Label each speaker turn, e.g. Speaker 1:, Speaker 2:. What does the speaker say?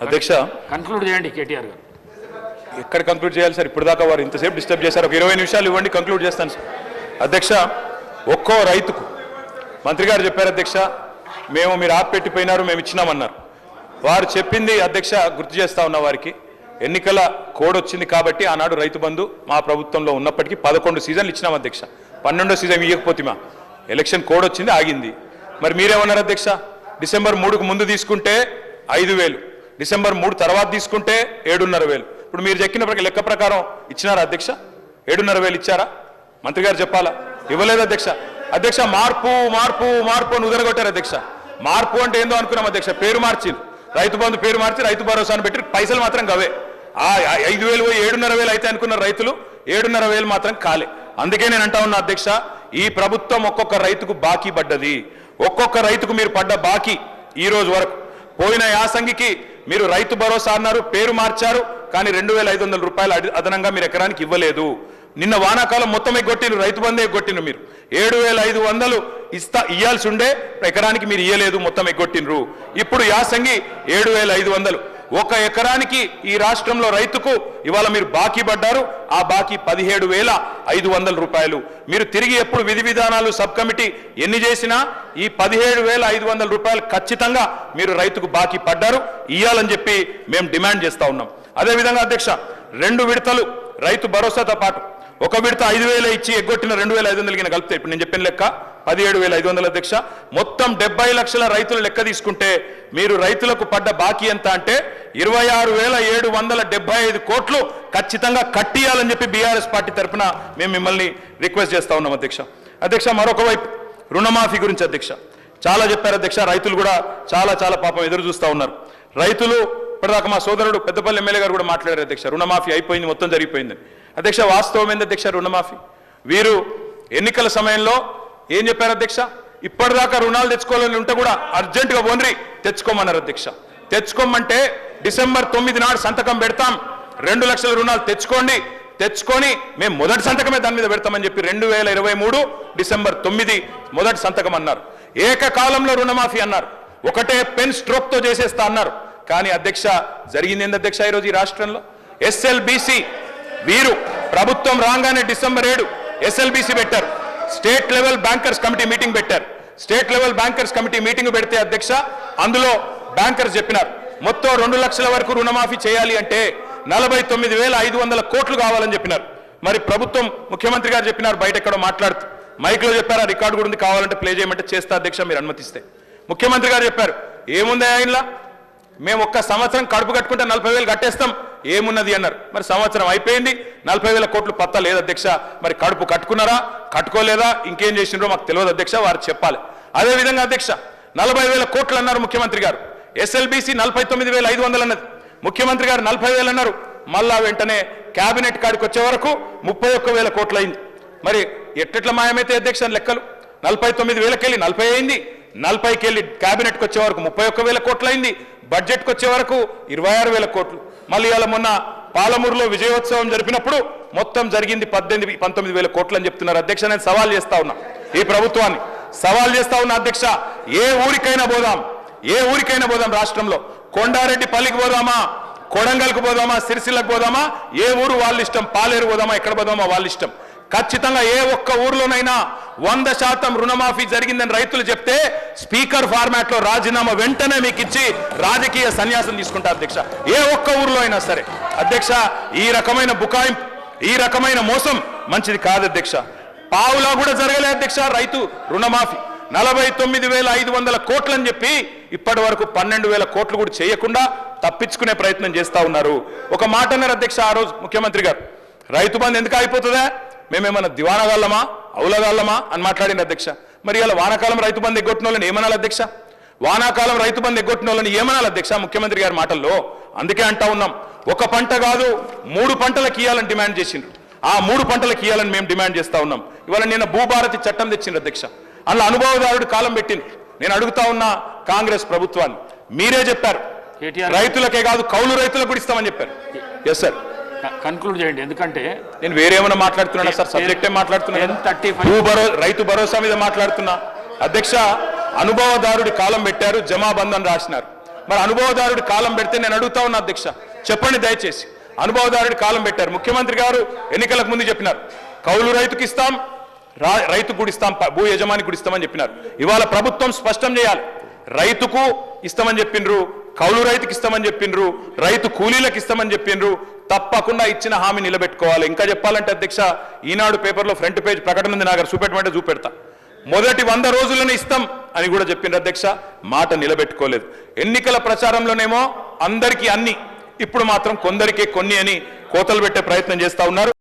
Speaker 1: అధ్యక్ష
Speaker 2: కంక్లూడ్ చేయండి కేటీఆర్ గారు.
Speaker 1: ఎక్కడ కంక్లూడ్ చేయాలి సార్? ఇప్పుడు దాకా వారు ఇంతసేపు డిస్టర్బ్ చేశారు. ఒక 20 నిమిషాలు ఇవ్వండి, కంక్లూడ్ చేస్తాను సార్. అధ్యక్ష, ఒక్కో రైతుకు మంత్రి గారు చెప్పారు అధ్యక్ష, మీరు ఆపెట్టిపోయినారు, మేము ఇచ్చినామన్నారు. వారు చెప్పింది అధ్యక్ష గుర్తు చేస్తా ఉన్న వారికి, ఎన్నికల కోడ్ వచ్చింది కాబట్టి ఆనాడు రైతు బంధు మా ప్రభుత్వంలో ఉన్నప్పటికీ 11 సీజన్లు ఇచ్చినాం అధ్యక్ష. 12వ సీజన్ ఇవ్వకపోతే మా ఎలక్షన్ కోడ్ వచ్చింది, ఆగింది. మరి మీరేమన్నారు అధ్యక్ష? డిసెంబర్ 3కు ముందు తీసుకుంటే 5,000, డిసెంబర్ 3 తర్వాత తీసుకుంటే 7,500. ఇప్పుడు మీరు చెక్కిన లెక్క ప్రకారం ఇచ్చినారా అధ్యక్ష? 7,500 ఇచ్చారా? మంత్రి గారు చెప్పాలా? ఇవ్వలేదు అధ్యక్ష. అధ్యక్ష, మార్పు మార్పు మార్పు అని ఉదరగొట్టారు అధ్యక్ష. మార్పు అంటే ఏందో అనుకున్నాం అధ్యక్ష. పేరు మార్చింది, రైతు బంధు పేరు మార్చి రైతు భరోసాను పెట్టి పైసలు మాత్రం గవే. 5,000 పోయి 7,500 అయితే అనుకున్న రైతులు 7,500 మాత్రం కాలే. అందుకే నేను అంటా ఉన్నా అధ్యక్ష, ఈ ప్రభుత్వం ఒక్కొక్క రైతుకు బాకీ పడ్డది. ఒక్కొక్క రైతుకు మీరు పడ్డ బాకీ ఈ రోజు వరకు, పోయిన యాసంగికి మీరు రైతు భరోసా అన్నారు, పేరు మార్చారు, కానీ 2,500 రూపాయలు అదనంగా మీరు ఎకరానికి ఇవ్వలేదు. నిన్న వానాకాలం మొత్తం ఎగ్గొట్టిను, రైతు బంధు ఎగ్గొట్టిను. మీరు 7,500 ఇయ్యాల్సి ఉండే ఎకరానికి మీరు ఇయ్యలేదు, మొత్తం ఎగ్గొట్టినరు. ఇప్పుడు యాసంగి 7,500. ఒక ఎకరానికి ఈ రాష్ట్రంలో రైతుకు ఇవాళ మీరు బాకీ పడ్డారు. ఆ బాకీ 17,500 రూపాయలు. మీరు తిరిగి ఎప్పుడు విధి విధానాలు సబ్ కమిటీ ఎన్ని చేసినా ఈ 17,500 రూపాయలు ఖచ్చితంగా మీరు రైతుకు బాకీ పడ్డారు, ఇయ్యాలని చెప్పి మేము డిమాండ్ చేస్తా ఉన్నాం. అదేవిధంగా అధ్యక్ష, 2 విడతలు రైతు భరోసాతో పాటు ఒక విడత 5,000 ఇచ్చి ఎగ్గొట్టిన 2,500 కలిపితే ఇప్పుడు నేను చెప్పిన లెక్క 17,500 అధ్యక్ష. మొత్తం 70 లక్షల రైతుల లెక్క తీసుకుంటే మీరు రైతులకు పడ్డ బాకీ ఎంత అంటే 26,775 కోట్లు ఖచ్చితంగా కట్టియాలని చెప్పి బీఆర్ఎస్ పార్టీ తరఫున మేము మిమ్మల్ని రిక్వెస్ట్ చేస్తా ఉన్నాం అధ్యక్ష. అధ్యక్ష, మరొక వైపు రుణమాఫీ గురించి అధ్యక్ష చాలా చెప్పారు అధ్యక్ష. రైతులు కూడా చాలా పాపం ఎదురు చూస్తూ ఉన్నారు. రైతులు ఇప్పటిదాకా మా సోదరుడు పెద్దపల్లి ఎమ్మెల్యే గారు కూడా మాట్లాడారు అధ్యక్ష, రుణమాఫీ అయిపోయింది, మొత్తం జరిగిపోయిందని. అధ్యక్ష, వాస్తవం ఏంది అధ్యక్ష? రుణమాఫీ వీరు ఎన్నికల సమయంలో ఏం చెప్పారు అధ్యక్ష? ఇప్పటిదాకా రుణాలు తెచ్చుకోవాలని ఉంటే కూడా అర్జెంటుగా ఓన్రి తెచ్చుకోమన్నారు అధ్యక్ష. తెచ్చుకోమంటే డిసెంబర్ 9 నాడు సంతకం పెడతాం, 2 లక్షల రుణాలు తెచ్చుకొని మేము మొదటి సంతకమే దాని మీద పెడతామని చెప్పి 2023 డిసెంబర్ 9 మొదటి సంతకం అన్నారు. ఏకకాలంలో రుణమాఫీ అన్నారు, ఒకటే పెన్ స్ట్రోక్ తో చేసేస్తా అన్నారు. కానీ అధ్యక్ష, జరిగింది ఏంది అధ్యక్ష? ఈరోజు ఈ రాష్ట్రంలో ఎస్ఎల్బిసి వీరు ప్రభుత్వం రాగానే డిసెంబర్ 7 ఎస్ఎల్బిసి పెట్టారు, state level bankers committee meeting పెట్టారు. State level bankers committee meeting పెడితే అధ్యక్ష, అందులో బ్యాంకర్స్ చెప్పినారు మొత్తం 2 లక్షల వరకు రుణమాఫీ చేయాలి అంటే 49,500 కోట్లు కావాలని చెప్పినారు. మరి ప్రభుత్వం ముఖ్యమంత్రి గారు చెప్పినారు, బయట ఎక్కడో మాట్లాడుతూ మైక్లో చెప్పారు, ఆ రికార్డు కూడా ఉంది, కావాలంటే ప్లే చేయమంటే చేస్తా అధ్యక్ష మీరు అనుమతిస్తే. ముఖ్యమంత్రి గారు చెప్పారు, ఏముంది ఆయనలా, మేము ఒక్క సంవత్సరం కడుపు కట్టుకుంటే 40,000 కట్టేస్తాం, ఏమున్నది అన్నారు. మరి సంవత్సరం అయిపోయింది, 40,000 కోట్లు పత్తా లేదు అధ్యక్ష. మరి కడుపు కట్టుకున్నారా, కట్టుకోలేదా, ఇంకేం చేసినారో మాకు తెలియదు అధ్యక్ష, వారు చెప్పాలి. అదేవిధంగా అధ్యక్ష, 40,000 కోట్లు అన్నారు ముఖ్యమంత్రి గారు, ఎస్ఎల్బిసి 49,500 అన్నది, ముఖ్యమంత్రి గారు 40,000 అన్నారు. మళ్ళా వెంటనే క్యాబినెట్ కాడికి వచ్చే వరకు 31,000 కోట్లు అయింది. మరి ఎట్లా మాయమైతే అధ్యక్ష లెక్కలు? 49,000కి వెళ్ళి 40 అయింది, 40కి వెళ్ళి క్యాబినెట్కి వచ్చే వరకు 31,000 కోట్లు అయింది, బడ్జెట్కి వచ్చే వరకు 26,000 కోట్లు. మళ్ళీ ఇవాళ మొన్న పాలమూరులో విజయోత్సవం జరిపినప్పుడు మొత్తం జరిగింది 19,000 కోట్లు అని చెప్తున్నారు అధ్యక్ష. నేను సవాల్ చేస్తా ఉన్నా, ఈ ప్రభుత్వాన్ని సవాల్ చేస్తా ఉన్నా అధ్యక్ష, ఏ ఊరికైనా పోదాం రాష్ట్రంలో, కొండారెడ్డి పల్లికి పోదామా, కొడంగల్కు పోదామా, సిరిసిల్లకు పోదామా, ఏ ఊరు వాళ్ళ ఇష్టం, పాలేరు పోదామా, ఎక్కడ పోదామా వాళ్ళ ఇష్టం. ఖచ్చితంగా ఏ ఒక్క ఊర్లోనైనా 100% రుణమాఫీ జరిగిందని రైతులు చెప్తే స్పీకర్ ఫార్మాట్ లో రాజీనామా వెంటనే మీకు ఇచ్చి రాజకీయ సన్యాసం తీసుకుంటారు అధ్యక్ష, ఏ ఒక్క ఊర్లో అయినా సరే. అధ్యక్ష, ఈ రకమైన బుకాయింపు, ఈ రకమైన మోసం మంచిది కాదు అధ్యక్ష. పావులా కూడా జరగలే అధ్యక్ష రైతు రుణమాఫీ. 49,500 కోట్లు అని చెప్పి ఇప్పటి వరకు 12,000 కోట్లు కూడా చేయకుండా తప్పించుకునే ప్రయత్నం చేస్తా ఉన్నారు. ఒక మాట అన్నారు అధ్యక్ష ఆ రోజు ముఖ్యమంత్రి గారు, రైతు బంధు ఎందుకు అయిపోతుందా, మేమేమన్నా దివానగాళ్ళమా, అవులగాళ్ళమా అని మాట్లాడింది అధ్యక్ష. మరి ఇలా వానాకాలం రైతు బంధు ఎగ్గొట్టిన వాళ్ళని ఏమనాలి అధ్యక్ష? వానాకాలం రైతు బంధు ఎగ్గొట్టిన వాళ్ళని ఏమనాలి అధ్యక్ష ముఖ్యమంత్రి గారి మాటల్లో? అందుకే అంటా ఉన్నాం, ఒక పంట కాదు 3 పంటలకు ఇవ్వాలని డిమాండ్ చేసిండ్రు. ఆ 3 పంటలకు ఇవ్వాలని మేము డిమాండ్ చేస్తా ఉన్నాం. ఇవాళ నిన్న భూభారతి చట్టం తెచ్చిండ్రు అధ్యక్ష, అందులో అనుభవదారుడు కాలం పెట్టింది. నేను అడుగుతా ఉన్నా కాంగ్రెస్ ప్రభుత్వాన్ని, మీరే చెప్పారు రైతులకే కాదు కౌలు రైతులకు కూడా ఇస్తామని చెప్పారు. ఎస్ సార్,
Speaker 2: కన్క్లూడ్ చేయండి, ఎందుకంటే
Speaker 1: నేను వేరేమైనా మాట్లాడుతున్నా సార్, సబ్జెక్టే మాట్లాడుతున్నా, రైతు భరోసా మీద మాట్లాడుతున్నా అధ్యక్ష. అనుభవదారుడి కాలం పెట్టారు, జమాబంధన్ రాసినారు. మరి అనుభవదారుడి కాలం పెడితే నేను అడుగుతా ఉన్నా అధ్యక్ష, చెప్పండి దయచేసి. అనుభవదారుడి కాలం పెట్టారు. ముఖ్యమంత్రి గారు ఎన్నికలకు ముందు చెప్పినారు కౌలు రైతుకి ఇస్తాం, రైతుకు కూడా ఇస్తాం, భూ యజమానికి కూడా ఇస్తామని చెప్పినారు. ఇవాళ ప్రభుత్వం స్పష్టం చేయాలి. రైతుకు ఇస్తామని చెప్పిండ్రు, కౌలు రైతుకి ఇస్తామని చెప్పిండ్రు, రైతు కూలీలకు ఇస్తామని చెప్పిండ్రు. తప్పకుండా ఇచ్చిన హామీ నిలబెట్టుకోవాలి. ఇంకా చెప్పాలంటే అధ్యక్ష, ఈనాడు పేపర్లో ఫ్రంట్ పేజ్ ప్రకటన ఉంది, నాకు చూపెట్టమంటే చూపెడతా. మొదటి 100 రోజులను ఇస్తాం అని కూడా చెప్పిండ్రు అధ్యక్ష, మాట నిలబెట్టుకోలేదు. ఎన్నికల ప్రచారంలోనేమో అందరికీ అన్ని, ఇప్పుడు మాత్రం కొందరికే కొన్ని అని కోతలు పెట్టే ప్రయత్నం చేస్తా ఉన్నారు.